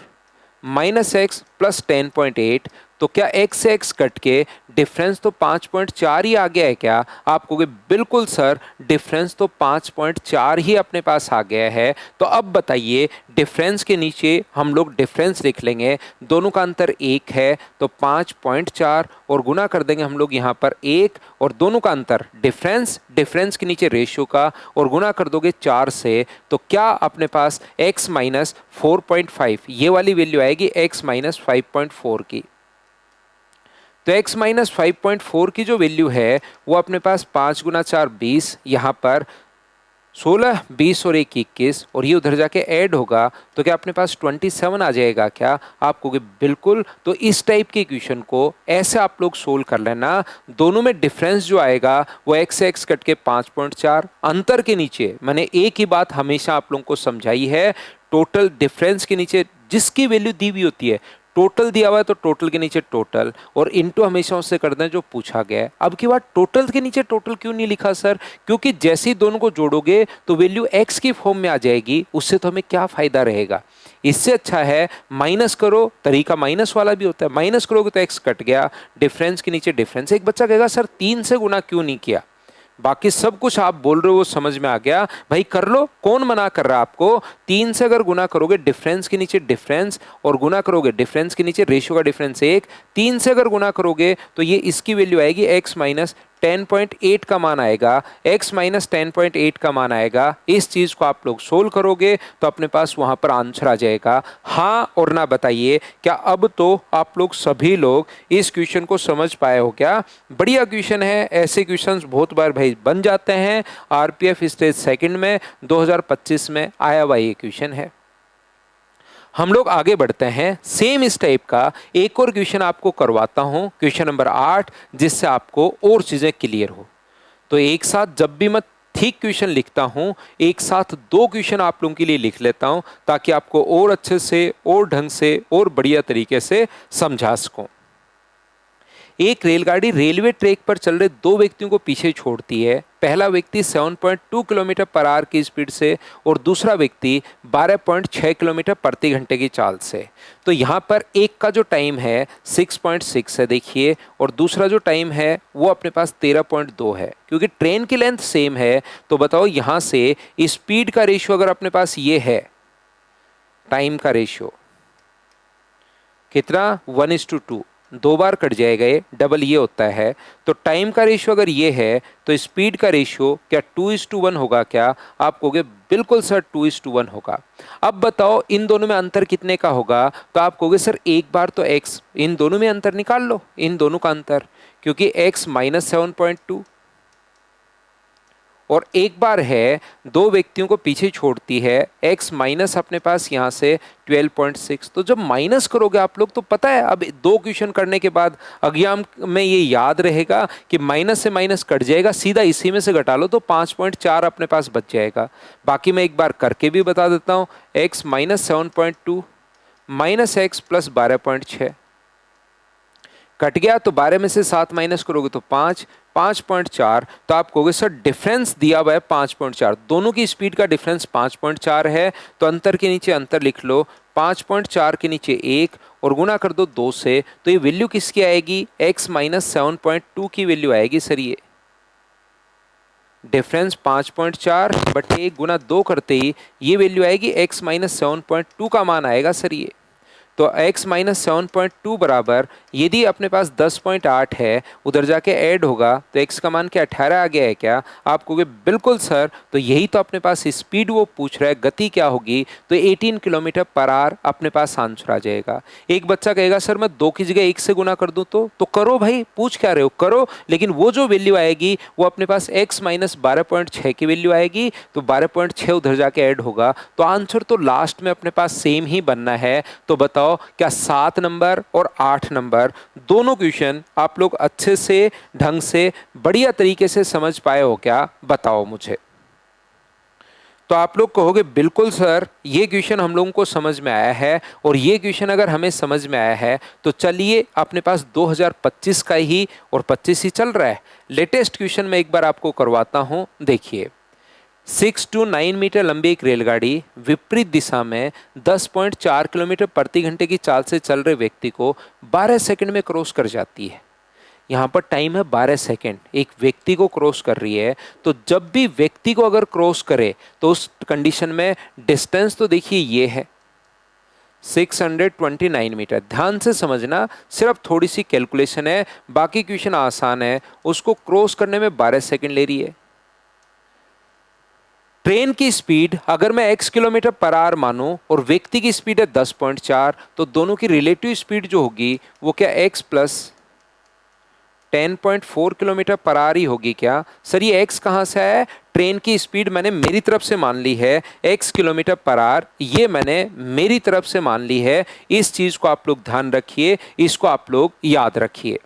minus x plus 10.8, तो क्या x से x कट के डिफरेंस तो 5.4 ही आ गया है क्या? आप कहोगे बिल्कुल सर, डिफरेंस तो 5.4 ही अपने पास आ गया है। तो अब बताइए, डिफरेंस के नीचे हम लोग डिफरेंस लिख लेंगे, दोनों का अंतर 1 है तो 5.4 और गुना कर देंगे हम लोग यहाँ पर 1 और दोनों का अंतर डिफरेंस, डिफरेंस के नीचे रेशियो का और गुना कर दोगे 4 से, तो क्या अपने पास x माइनस 4.5 ये वाली वैल्यू आएगी x माइनस 5.4 की। तो x माइनस 5.4 की जो वैल्यू है वो अपने पास 5 गुना 4 20, यहाँ पर 16 20 और 1 21 और ये उधर जाके ऐड होगा, तो क्या अपने पास 27 आ जाएगा क्या? आप कहोगे बिल्कुल। तो इस टाइप के क्वेश्चन को ऐसे आप लोग सोल्व कर लेना। दोनों में डिफरेंस जो आएगा वो x से x कट के 5.4, अंतर के नीचे मैंने एक ही बात हमेशा आप लोगों को समझाई है, टोटल डिफरेंस के नीचे जिसकी वैल्यू दी हुई होती है, टोटल दिया हुआ है तो टोटल के नीचे टोटल और इनटू हमेशा उससे कर दें जो पूछा गया है। अब की बात टोटल के नीचे टोटल क्यों नहीं लिखा सर? क्योंकि जैसे ही दोनों को जोड़ोगे तो वैल्यू x की फॉर्म में आ जाएगी, उससे तो हमें क्या फायदा रहेगा? इससे अच्छा है माइनस करो, तरीका माइनस वाला भी होता है, माइनस करोगे तो x कट गया, डिफरेंस के नीचे डिफरेंस। एक बच्चा कहेगा सर 3 से गुना क्यों नहीं किया? बाकी सब कुछ आप बोल रहे हो वो समझ में आ गया, भाई कर लो, कौन मना कर रहा है आपको? 3 से अगर गुना करोगे डिफरेंस के नीचे डिफरेंस और गुना करोगे डिफरेंस के नीचे रेशियो का डिफरेंस 1, 3 से अगर गुना करोगे तो ये इसकी वैल्यू आएगी x माइनस 10.8 का मान आएगा, x माइनस 10.8 का मान आएगा। इस चीज को आप लोग सोल्व करोगे तो अपने पास वहां पर आंसर आ जाएगा। हाँ और ना बताइए, क्या अब तो आप लोग सभी लोग इस क्वेश्चन को समझ पाए हो क्या? बढ़िया क्वेश्चन है, ऐसे क्वेश्चंस बहुत बार भाई बन जाते हैं। आरपीएफ स्टेज सेकंड में 2025 में आया हुआ ये क्वेश्चन है। हम लोग आगे बढ़ते हैं, सेम इस टाइप का एक और क्वेश्चन आपको करवाता हूं, क्वेश्चन नंबर 8, जिससे आपको और चीजें क्लियर हो। तो एक साथ जब भी मैं ठीक क्वेश्चन लिखता हूं, एक साथ 2 क्वेश्चन आप लोगों के लिए लिख लेता हूं ताकि आपको और अच्छे से और ढंग से और बढ़िया तरीके से समझा सकूं। एक रेलगाड़ी रेलवे ट्रैक पर चल रहे 2 व्यक्तियों को पीछे छोड़ती है। पहला व्यक्ति 7.2 किलोमीटर पर आवर की स्पीड से और दूसरा व्यक्ति 12.6 किलोमीटर प्रति घंटे की चाल से। तो यहाँ पर एक का जो टाइम है 6.6 है देखिए, और दूसरा जो टाइम है वो अपने पास 13.2 है। क्योंकि ट्रेन की लेंथ सेम है तो बताओ यहाँ से स्पीड का रेशियो अगर अपने पास ये है, टाइम का रेशियो कितना 1:2, 2 बार कट जाएगा, ये डबल ये होता है। तो टाइम का रेशियो अगर ये है तो स्पीड का रेशियो क्या 2:1 होगा क्या? आप कहोगे बिल्कुल सर 2:1 होगा। अब बताओ इन दोनों में अंतर कितने का होगा? तो आप कहोगे सर एक बार तो x, इन दोनों में अंतर निकाल लो, इन दोनों का अंतर, क्योंकि x माइनस 7.2 और एक बार है 2 व्यक्तियों को पीछे छोड़ती है, x माइनस अपने पास यहाँ से 12.6। तो जब माइनस करोगे आप लोग तो पता है अब 2 क्वेश्चन करने के बाद एग्जाम में ये याद रहेगा कि माइनस से माइनस कट जाएगा, सीधा इसी में से घटा लो तो 5.4 अपने पास बच जाएगा। बाकी मैं एक बार करके भी बता देता हूँ, x minus 7.2 minus x plus 12.6 cut गया तो 12 में से 7 माइनस करोगे तो 5.4। तो आप कहोगे सर डिफरेंस दिया हुआ है 5.4, दोनों की स्पीड का डिफरेंस 5.4 है, तो अंतर के नीचे अंतर लिख लो, 5.4 के नीचे 1 और गुना कर दो 2 से, तो ये वैल्यू किसकी आएगी, x माइनस 7.2 की वैल्यू आएगी सर। ये डिफरेंस 5.4 बट 1 गुना 2 करते ही ये वैल्यू आएगी x माइनस 7.2 का मान आएगा सर ये। तो x माइनस 7.2 बराबर यदि अपने पास 10.8 है, उधर जाके ऐड होगा तो x का मान क्या 18 आ गया है क्या? आप कहोगे बिल्कुल सर, तो यही तो अपने पास स्पीड वो पूछ रहा है, गति क्या होगी, तो 18 किलोमीटर पर आवर अपने पास आंसर आ जाएगा। एक बच्चा कहेगा सर मैं 2 की जगह 1 से गुना कर दूं तो करो भाई, पूछ क्या रहे हो, करो, लेकिन वो जो वैल्यू आएगी वो अपने पास x माइनस 12.6 की वैल्यू आएगी, तो 12.6 उधर जाके ऐड होगा, तो आंसर तो लास्ट में अपने पास सेम ही बनना है। तो बताओ क्या 7 नंबर और 8 नंबर दोनों क्वेश्चन आप लोग अच्छे से ढंग से बढ़िया तरीके से समझ पाए हो क्या? बताओ मुझे। तो आप लोग कहोगे बिल्कुल सर ये क्वेश्चन हम लोगों को समझ में आया है, और ये क्वेश्चन अगर हमें समझ में आया है तो चलिए अपने पास 2025 का ही और 25 ही चल रहा है, लेटेस्ट क्वेश्चन मैं एक बार आपको करवाता हूं। देखिए 6 to 9 मीटर लंबी एक रेलगाड़ी विपरीत दिशा में 10.4 किलोमीटर प्रति घंटे की चाल से चल रहे व्यक्ति को 12 सेकंड में क्रॉस कर जाती है। यहाँ पर टाइम है 12 सेकंड, एक व्यक्ति को क्रॉस कर रही है। तो जब भी व्यक्ति को अगर क्रॉस करे तो उस कंडीशन में डिस्टेंस तो देखिए ये है 629 मीटर। ध्यान से समझना, सिर्फ थोड़ी सी कैलकुलेशन है, बाकी क्वेश्चन आसान है। उसको क्रॉस करने में 12 सेकंड ले रही है। ट्रेन की स्पीड अगर मैं x किलोमीटर पर आवर मानूं और व्यक्ति की स्पीड है 10.4, तो दोनों की रिलेटिव स्पीड जो होगी वो क्या x plus 10.4 kilometre per hour ही होगी क्या? सर ये x कहां से है? ट्रेन की स्पीड मैंने मेरी तरफ से मान ली है x किलोमीटर पर आवर, ये मैंने मेरी तरफ से मान ली है। इस चीज को आप लोग ध्यान रखिए, इसको आप लोग याद रखिए।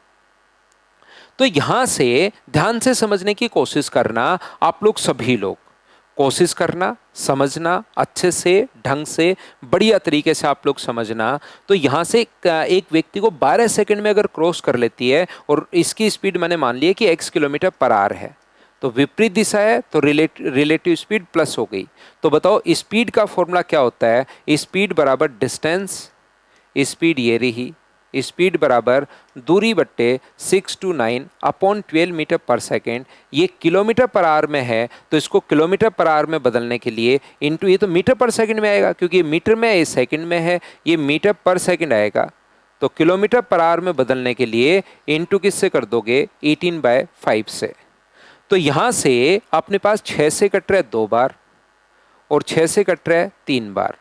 तो यहां से ध्यान से समझने की कोशिश करना, आप लोग सभी लोग कोशिश करना, समझना, अच्छे से ढंग से बढ़िया तरीके से आप लोग समझना। तो यहाँ से एक व्यक्ति को 12 सेकंड में अगर क्रॉस कर लेती है और इसकी स्पीड मैंने मान ली है कि x किलोमीटर पर आवर है, तो विपरीत दिशा है तो रिलेटिव स्पीड प्लस हो गई। तो बताओ स्पीड का फॉर्मूला क्या होता है? स्पीड बराबर डिस्टेंस, स्पीड ये रही, स्पीड बराबर दूरी बट्टे 6 to 9 अपॉन 12 मीटर पर सेकेंड। ये किलोमीटर पर आवर में है तो इसको किलोमीटर पर आवर में बदलने के लिए इनटू, ये तो मीटर पर सेकंड में आएगा क्योंकि ये मीटर में है, ये सेकंड में है, ये मीटर पर सेकंड आएगा। तो किलोमीटर पर आवर में बदलने के लिए इनटू किससे कर दोगे? 18/5 से। तो यहाँ से अपने पास 6 से कट रहा है 2 बार और 6 से कट रहा है 3 बार।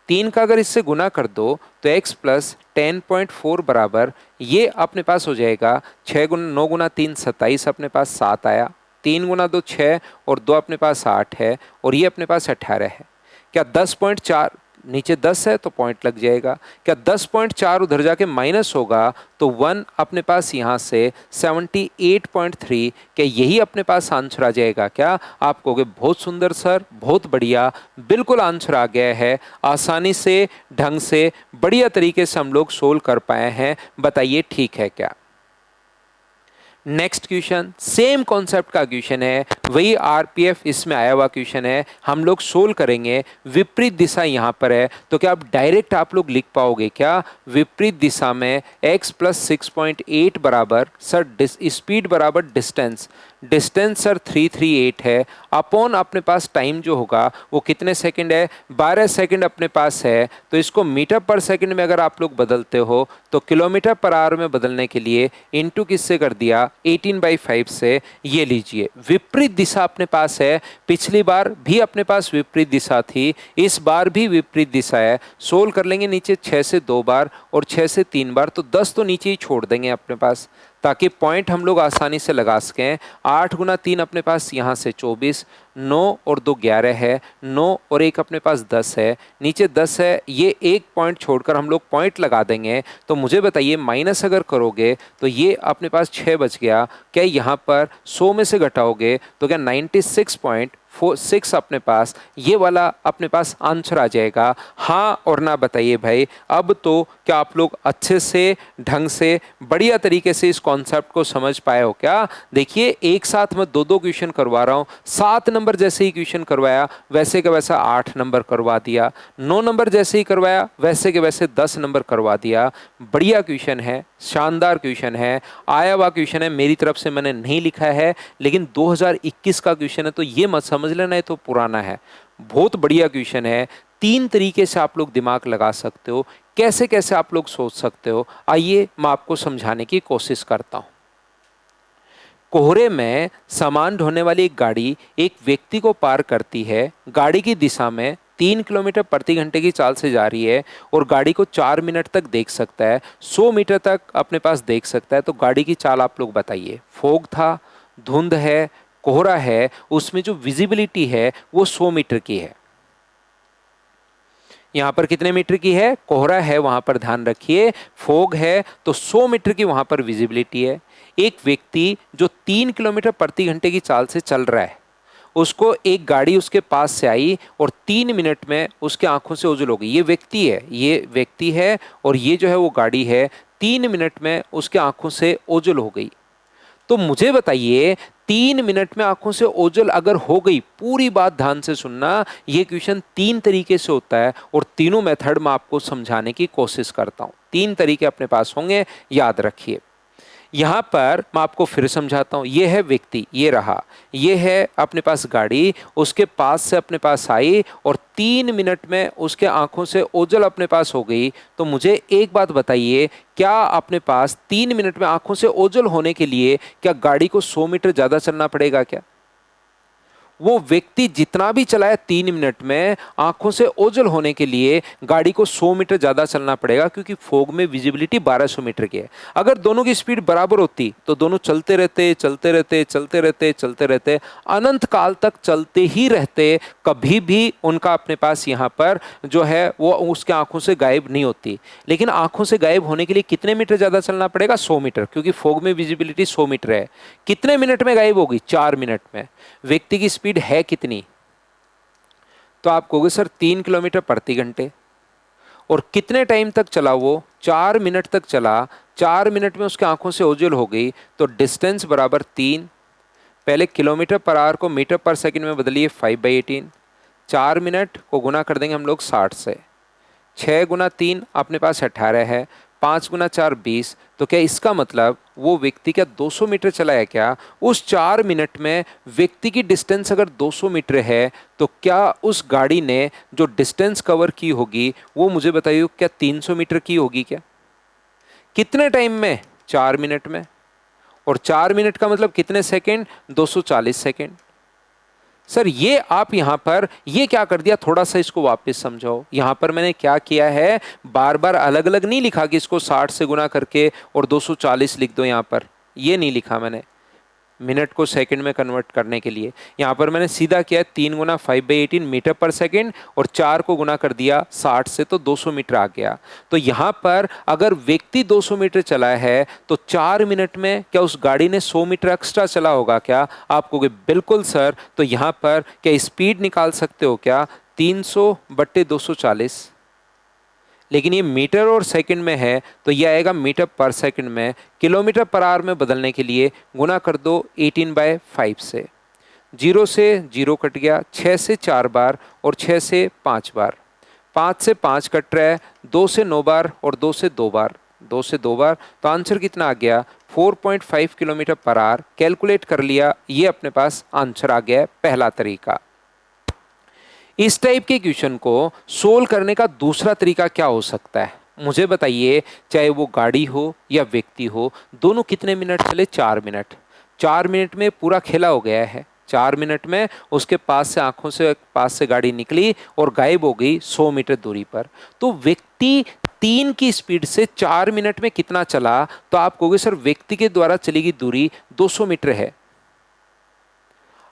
3 का अगर इससे गुना कर दो तो x प्लस 10.4 बराबर ये अपने पास हो जाएगा 6 गुना 9 गुना 3 27 अपने पास 7 आया, 3 गुना 2 6 और 2 अपने पास 8 है और ये अपने पास 18 है। क्या 10.4 नीचे 10 है तो पॉइंट लग जाएगा। क्या 10.4 उधर जाके माइनस होगा तो 1 अपने पास यहाँ से 78.3, क्या यही अपने पास आंसर आ जाएगा क्या? आप कहोगे बहुत सुंदर सर, बहुत बढ़िया, बिल्कुल आंसर आ गया है। आसानी से ढंग से बढ़िया तरीके से हम लोग सोल्व कर पाए हैं। बताइए ठीक है क्या? नेक्स्ट क्वेश्चन सेम कॉन्सेप्ट का क्वेश्चन है, वही आरपीएफ इसमें आया हुआ क्वेश्चन है, हम लोग सोल्व करेंगे। विपरीत दिशा यहाँ पर है तो क्या आप डायरेक्ट आप लोग लिख पाओगे क्या? विपरीत दिशा में x प्लस 6.8 बराबर सर स्पीड बराबर डिस्टेंस, डिस्टेंस सर 338 है अपॉन अपने पास टाइम जो होगा वो कितने सेकंड है? 12 सेकंड अपने पास है। तो इसको मीटर पर सेकंड में अगर आप लोग बदलते हो तो किलोमीटर पर आवर में बदलने के लिए इनटू किससे कर दिया? 18/5 से। ये लीजिए विपरीत दिशा अपने पास है, पिछली बार भी अपने पास विपरीत दिशा थी, इस बार भी विपरीत दिशा है। सोल्व कर लेंगे नीचे 6 से 2 बार और 6 से 3 बार, तो 10 तो नीचे ही छोड़ देंगे अपने पास। ताकि पॉइंट हम लोग आसानी से लगा सकें। 8 गुना 3 अपने पास यहाँ से 24, 9 और 2 11 है, 9 और 1 अपने पास 10 है, नीचे 10 है, ये एक पॉइंट छोड़कर हम लोग पॉइंट लगा देंगे। तो मुझे बताइए माइनस अगर करोगे तो ये अपने पास 6 बच गया। क्या यहाँ पर 100 में से घटाओगे तो क्या 96.46 अपने पास ये वाला अपने पास आंसर आ जाएगा। हाँ और ना बताइए भाई। अब तो क्या आप लोग अच्छे से ढंग से बढ़िया तरीके से इस कॉन्सेप्ट को समझ पाए हो क्या? देखिए एक साथ मैं दो दो क्वेश्चन करवा रहा हूँ। 7 नंबर जैसे ही क्वेश्चन करवाया वैसे के वैसा 8 नंबर करवा दिया, 9 नंबर जैसे ही करवाया वैसे के वैसे 10 नंबर करवा दिया। बढ़िया क्वेश्चन है, शानदार क्वेश्चन है, आया हुआ क्वेश्चन है, मेरी तरफ से मैंने नहीं लिखा है, लेकिन 2021 का क्वेश्चन है तो ये मत समझ लेना ये तो पुराना है। बहुत बढ़िया क्वेश्चन है। 3 तरीके से आप लोग दिमाग लगा सकते हो, कैसे कैसे आप लोग सोच सकते हो। आइए मैं आपको समझाने की कोशिश करता हूं। कोहरे में सामान ढोने वाली एक गाड़ी एक व्यक्ति को पार करती है। गाड़ी की दिशा में 3 किलोमीटर प्रति घंटे की चाल से जा रही है और गाड़ी को 4 मिनट तक देख सकता है, 100 मीटर तक अपने पास देख सकता है। तो गाड़ी की चाल आप लोग बताइए। फोग था, धुंध है, कोहरा है, उसमें जो विजिबिलिटी है वो 100 मीटर की है। यहां पर कितने मीटर की है? कोहरा है, वहां पर ध्यान रखिए। फोग है तो 100 मीटर की वहां पर विजिबिलिटी है। एक व्यक्ति जो 3 किलोमीटर प्रति घंटे की चाल से चल रहा है, उसको एक गाड़ी उसके पास से आई और 3 मिनट में उसके आंखों से ओझल हो गई। ये व्यक्ति है, ये व्यक्ति है और ये जो है वो गाड़ी है। 3 मिनट में उसके आंखों से ओझल हो गई। तो मुझे बताइए 3 मिनट में आंखों से ओझल अगर हो गई, पूरी बात ध्यान से सुनना, ये क्वेश्चन 3 तरीके से होता है और तीनों मेथड में आपको समझाने की कोशिश करता हूं। 3 तरीके अपने पास होंगे, याद रखिए। यहां पर मैं आपको फिर समझाता हूं। ये है व्यक्ति, ये रहा, ये है अपने पास गाड़ी, उसके पास से अपने पास आई और 3 मिनट में उसके आंखों से ओझल अपने पास हो गई। तो मुझे एक बात बताइए, क्या अपने पास 3 मिनट में आंखों से ओझल होने के लिए क्या गाड़ी को 100 मीटर ज्यादा चलना पड़ेगा क्या? वो व्यक्ति जितना भी चलाया 3 मिनट में, आंखों से ओझल होने के लिए गाड़ी को 100 मीटर ज्यादा चलना पड़ेगा, क्योंकि फोग में विजिबिलिटी 1200 मीटर की है। अगर दोनों की स्पीड बराबर होती तो दोनों चलते रहते चलते रहते चलते रहते चलते रहते, अनंत काल तक चलते ही रहते, कभी भी उनका अपने पास यहाँ पर जो है वो उसके आंखों से गायब नहीं होती। लेकिन आंखों से गायब होने के लिए कितने मीटर ज्यादा चलना पड़ेगा? 100 मीटर, क्योंकि फोग में विजिबिलिटी 100 मीटर है। कितने मिनट में गायब होगी? 4 मिनट में। व्यक्ति की स्पीड है कितनी? तो आप कहोगे सर 3 किलोमीटर प्रति घंटे। और कितने टाइम तक चला वो? 4 मिनट तक चला। 4 मिनट में उसके आंखों से ओझल हो गई। तो डिस्टेंस बराबर 3, पहले किलोमीटर पर आवर को मीटर पर सेकंड में बदलिए 5/18, 4 मिनट को गुना कर देंगे हम लोग 60 से। 6 गुना 3 अपने पास 18 है, 5 गुना 4 20। तो क्या इसका मतलब वो व्यक्ति क्या 200 मीटर चला है क्या? उस 4 मिनट में व्यक्ति की डिस्टेंस अगर 200 मीटर है तो क्या उस गाड़ी ने जो डिस्टेंस कवर की होगी वो मुझे बताइए क्या 300 मीटर की होगी क्या? कितने टाइम में? 4 मिनट में। और 4 मिनट का मतलब कितने सेकेंड? 240 सेकेंड। सर ये आप यहां पर ये क्या कर दिया, थोड़ा सा इसको वापस समझाओ। यहां पर मैंने क्या किया है, बार बार अलग अलग नहीं लिखा कि इसको 60 से गुना करके और 240 लिख दो। यहां पर ये नहीं लिखा मैंने मिनट को सेकंड में कन्वर्ट करने के लिए। यहां पर मैंने सीधा किया 3 गुना 5/18 मीटर पर सेकंड और 4 को गुना कर दिया 60 से, तो 200 मीटर आ गया। तो यहां पर अगर व्यक्ति 200 मीटर चला है तो 4 मिनट में क्या उस गाड़ी ने 100 मीटर एक्स्ट्रा चला होगा क्या? आप कहोगे बिल्कुल सर। तो यहां पर क्या स्पीड निकाल सकते हो क्या? 300/240। लेकिन ये मीटर और सेकंड में है तो ये आएगा मीटर पर सेकंड में। किलोमीटर पर आवर में बदलने के लिए गुना कर दो 18/5 से। 0 से 0 कट गया, 6 से 4 बार और 6 से 5 बार, 5 से 5 कट रहा है, 2 से 9 बार और 2 से 2 बार, 2 से 2 बार। तो आंसर कितना आ गया? 4.5 किलोमीटर पर आवर। कैलकुलेट कर लिया, ये अपने पास आंसर आ गया है पहला तरीका। इस टाइप के क्वेश्चन को सोल्व करने का दूसरा तरीका क्या हो सकता है? मुझे बताइए, चाहे वो गाड़ी हो या व्यक्ति हो, दोनों कितने मिनट चले? 4 मिनट। 4 मिनट में पूरा खेला हो गया है। 4 मिनट में उसके पास से आंखों से पास से गाड़ी निकली और गायब हो गई 100 मीटर दूरी पर। तो व्यक्ति 3 की स्पीड से 4 मिनट में कितना चला, तो आप कहोगे सर व्यक्ति के द्वारा चली गई दूरी 200 मीटर है।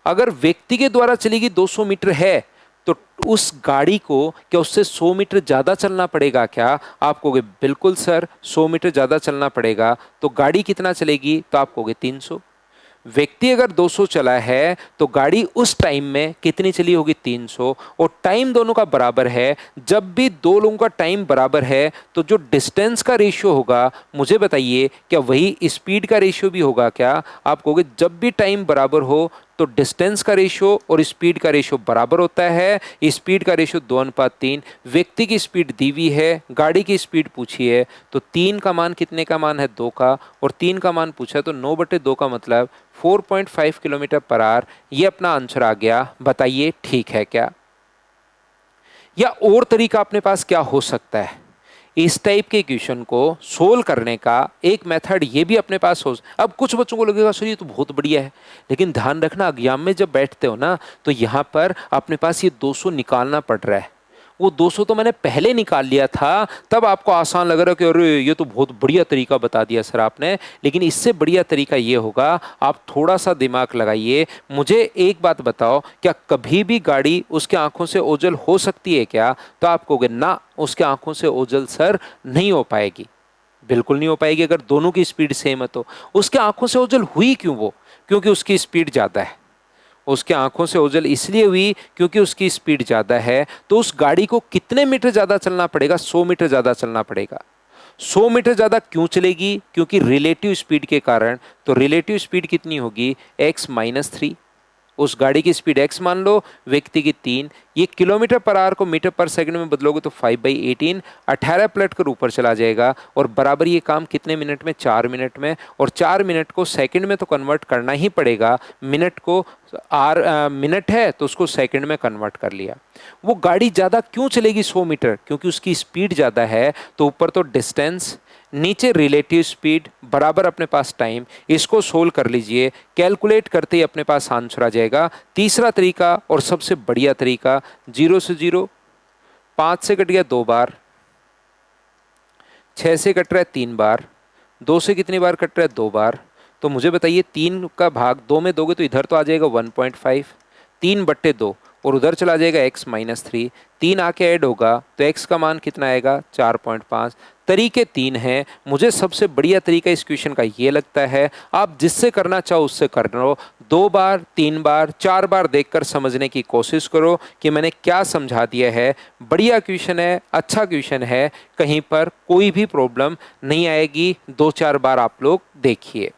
अगर व्यक्ति के द्वारा चली गई 200 मीटर है तो उस गाड़ी को क्या उससे 100 मीटर ज्यादा चलना पड़ेगा क्या? आप कहोगे बिल्कुल सर 100 मीटर ज्यादा चलना पड़ेगा। तो गाड़ी कितना चलेगी? तो आप कहोगे 300। व्यक्ति अगर 200 चला है तो गाड़ी उस टाइम में कितनी चली होगी? 300। और टाइम दोनों का बराबर है। जब भी दो लोगों का टाइम बराबर है तो जो डिस्टेंस का रेशियो होगा, मुझे बताइए क्या वही स्पीड का रेशियो भी होगा क्या? आप कहोगे जब भी टाइम बराबर हो तो डिस्टेंस का रेशियो और स्पीड का रेशियो बराबर होता है। स्पीड का रेशियो 2:3। व्यक्ति की स्पीड दी हुई है, गाड़ी की स्पीड पूछी है, तो 3 का मान कितने का मान है? 2 का। और 3 का मान पूछा है तो 9/2 का मतलब 4.5 किलोमीटर पर आवर। ये अपना आंसर आ गया। बताइए ठीक है क्या? या और तरीका अपने पास क्या हो सकता है इस टाइप के क्वेश्चन को सोल्व करने का? एक मेथड ये भी अपने पास हो। अब कुछ बच्चों को लगेगा सर ये तो बहुत बढ़िया है, लेकिन ध्यान रखना एग्जाम में जब बैठते हो ना तो यहाँ पर अपने पास ये 200 निकालना पड़ रहा है। वो 200 तो मैंने पहले निकाल लिया था, तब आपको आसान लग रहा है कि अरे ये तो बहुत बढ़िया तरीका बता दिया सर आपने। लेकिन इससे बढ़िया तरीका ये होगा, आप थोड़ा सा दिमाग लगाइए। मुझे एक बात बताओ, क्या कभी भी गाड़ी उसके आंखों से ओझल हो सकती है क्या? तो आप कहोगे ना, उसके आंखों से ओझल सर नहीं हो पाएगी। बिल्कुल नहीं हो पाएगी अगर दोनों की स्पीड सेम है तो। उसके आंखों से ओझल हुई क्यों वो? क्योंकि उसकी स्पीड ज़्यादा है। उसके आंखों से ओझल इसलिए हुई क्योंकि उसकी स्पीड ज़्यादा है। तो उस गाड़ी को कितने मीटर ज़्यादा चलना पड़ेगा? 100 मीटर ज़्यादा चलना पड़ेगा। 100 मीटर ज़्यादा क्यों चलेगी? क्योंकि रिलेटिव स्पीड के कारण। तो रिलेटिव स्पीड कितनी होगी? x-3। उस गाड़ी की स्पीड x मान लो, व्यक्ति की 3। ये किलोमीटर पर आवर को मीटर पर सेकंड में बदलोगे तो 5/18, 18 पलट कर ऊपर चला जाएगा। और बराबर ये काम कितने मिनट में? 4 मिनट में। और 4 मिनट को सेकंड में तो कन्वर्ट करना ही पड़ेगा। मिनट को मिनट है तो उसको सेकंड में कन्वर्ट कर लिया। वो गाड़ी ज़्यादा क्यों चलेगी 100 मीटर? क्योंकि उसकी स्पीड ज़्यादा है। तो ऊपर तो डिस्टेंस, नीचे रिलेटिव स्पीड, बराबर अपने पास टाइम। इसको सोल्व कर लीजिए, कैलकुलेट करते ही अपने पास आंसर आ जाएगा। तीसरा तरीका और सबसे बढ़िया तरीका, 0 से 0, 5 से कट गया 2 बार, 6 से कट रहा है 3 बार, 2 से कितनी बार कट रहा है? 2 बार। तो मुझे बताइए 3 का भाग 2 में दोगे तो इधर तो आ जाएगा 1.5, 3/2 और उधर चला जाएगा x-3। 3 आके ऐड होगा तो x का मान कितना आएगा? 4.5। तरीके 3 हैं। मुझे सबसे बढ़िया तरीका इस क्वेश्चन का ये लगता है, आप जिससे करना चाहो उससे कर लो। 2 बार, 3 बार, 4 बार देखकर समझने की कोशिश करो कि मैंने क्या समझा दिया है। बढ़िया क्वेश्चन है, अच्छा क्वेश्चन है, कहीं पर कोई भी प्रॉब्लम नहीं आएगी। 2-4 बार आप लोग देखिए।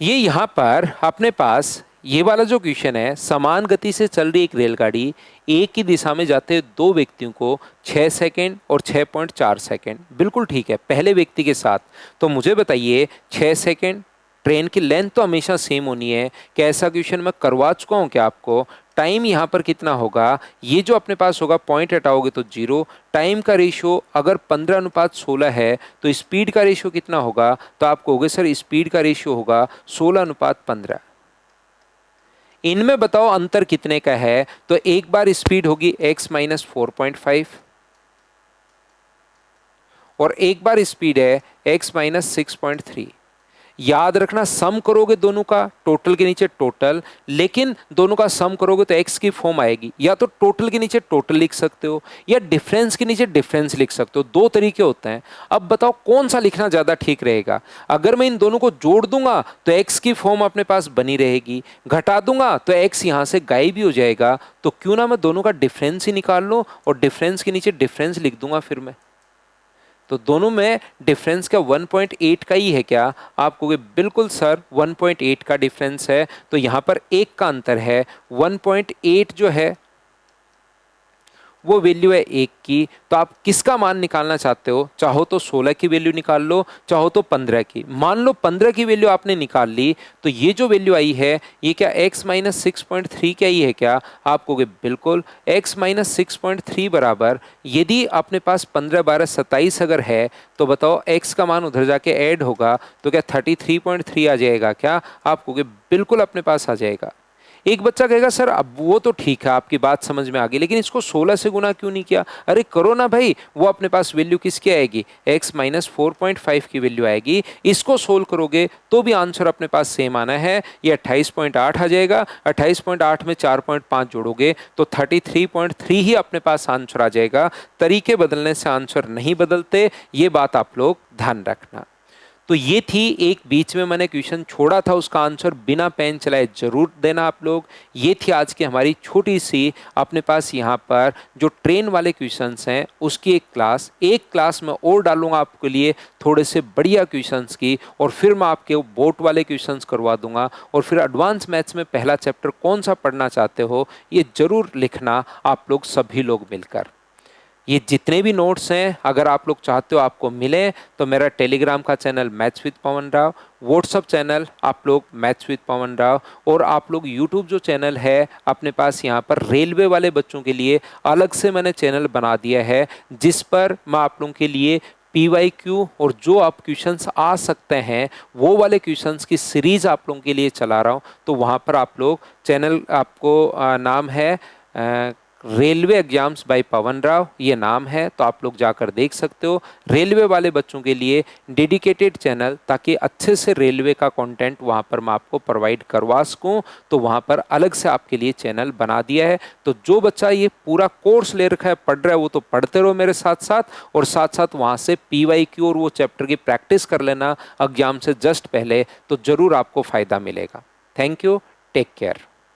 ये यहाँ पर अपने पास ये वाला जो क्वेश्चन है, समान गति से चल रही एक रेलगाड़ी एक ही दिशा में जाते दो व्यक्तियों को 6 सेकंड और 6.4 सेकंड, बिल्कुल ठीक है, पहले व्यक्ति के साथ। तो मुझे बताइए 6 सेकंड, ट्रेन की लेंथ तो हमेशा सेम होनी है। क्या ऐसा क्वेश्चन मैं करवा चुका हूँ क्या आपको? टाइम यहाँ पर कितना होगा? ये जो अपने पास होगा, पॉइंट हटाओगे तो 0। टाइम का रेशियो अगर 15:16 है तो स्पीड का रेशियो कितना होगा? तो आप कहोगे सर स्पीड का रेशियो होगा 16:15। इनमें बताओ अंतर कितने का है? तो एक बार स्पीड होगी x-4.5 और एक बार स्पीड है x-6.3। याद रखना, सम करोगे दोनों का, टोटल के नीचे टोटल, लेकिन दोनों का सम करोगे तो x की फॉर्म आएगी। या तो टोटल के नीचे टोटल लिख सकते हो या डिफरेंस के नीचे डिफरेंस लिख सकते हो। दो तरीके होते हैं। अब बताओ कौन सा लिखना ज़्यादा ठीक रहेगा? अगर मैं इन दोनों को जोड़ दूंगा तो x की फॉर्म अपने पास बनी रहेगी, घटा दूंगा तो x यहाँ से गायब भी हो जाएगा। तो क्यों ना मैं दोनों का डिफरेंस ही निकाल लूँ और डिफरेंस के नीचे डिफरेंस लिख दूंगा फिर मैं। तो दोनों में डिफरेंस क्या 1.8 का ही है क्या? आप कहोगे बिल्कुल सर 1.8 का डिफरेंस है। तो यहाँ पर एक का अंतर है। 1.8 जो है वो वैल्यू है 1 की। तो आप किसका मान निकालना चाहते हो? चाहो तो 16 की वैल्यू निकाल लो, चाहो तो 15 की। मान लो 15 की वैल्यू आपने निकाल ली तो ये जो वैल्यू आई है ये क्या x-6.3 क्या ही है क्या? आप कहोगे बिल्कुल। x-6.3 बराबर, यदि अपने पास 15, 12, 27 अगर है तो बताओ x का मान उधर जाके ऐड होगा तो क्या 33.3 आ जाएगा क्या? आप कहोगे बिल्कुल अपने पास आ जाएगा। एक बच्चा कहेगा सर अब वो तो ठीक है, आपकी बात समझ में आ गई, लेकिन इसको 16 से गुना क्यों नहीं किया? अरे करो ना भाई, वो अपने पास वैल्यू किसकी आएगी? x माइनस 4.5 की वैल्यू आएगी। इसको सोल्व करोगे तो भी आंसर अपने पास सेम आना है, ये 28.8 आ जाएगा। 28.8 में 4.5 जोड़ोगे तो 33.3 ही अपने पास आंसर आ जाएगा। तरीके बदलने से आंसर नहीं बदलते, ये बात आप लोग ध्यान रखना। तो ये थी, एक बीच में मैंने क्वेश्चन छोड़ा था, उसका आंसर बिना पेन चलाए जरूर देना आप लोग। ये थी आज की हमारी छोटी सी अपने पास यहाँ पर जो ट्रेन वाले क्वेश्चंस हैं उसकी एक क्लास। एक क्लास में और डालूंगा आपके लिए थोड़े से बढ़िया क्वेश्चंस की, और फिर मैं आपके बोर्ड वाले क्वेश्चंस करवा दूंगा। और फिर एडवांस मैथ्स में पहला चैप्टर कौन सा पढ़ना चाहते हो ये जरूर लिखना आप लोग सभी लोग मिलकर। ये जितने भी नोट्स हैं अगर आप लोग चाहते हो आपको मिले तो मेरा टेलीग्राम का channel maths with Pawan Rao, WhatsApp channel आप लोग मैथ्स विद पवन राव, और आप लोग यूट्यूब जो चैनल है अपने पास यहाँ पर रेलवे वाले बच्चों के लिए अलग से मैंने चैनल बना दिया है, जिस पर मैं आप लोगों के लिए PYQ और जो आप क्वेश्चंस आ सकते हैं वो वाले क्वेश्चंस की सीरीज आप लोगों के लिए चला रहा हूँ। तो वहाँ पर आप लोग चैनल आपको नाम है रेलवे एग्जाम्स बाय पवन राव, ये नाम है, तो आप लोग जाकर देख सकते हो। रेलवे वाले बच्चों के लिए डेडिकेटेड चैनल, ताकि अच्छे से रेलवे का कंटेंट वहाँ पर मैं आपको प्रोवाइड करवा सकूँ, तो वहाँ पर अलग से आपके लिए चैनल बना दिया है। तो जो बच्चा ये पूरा कोर्स ले रखा है, पढ़ रहा है, वो तो पढ़ते रहो मेरे साथ साथ, और साथ साथ वहाँ से PYQ और वो चैप्टर की प्रैक्टिस कर लेना एग्जाम से जस्ट पहले, तो ज़रूर आपको फ़ायदा मिलेगा। Thank you, take care.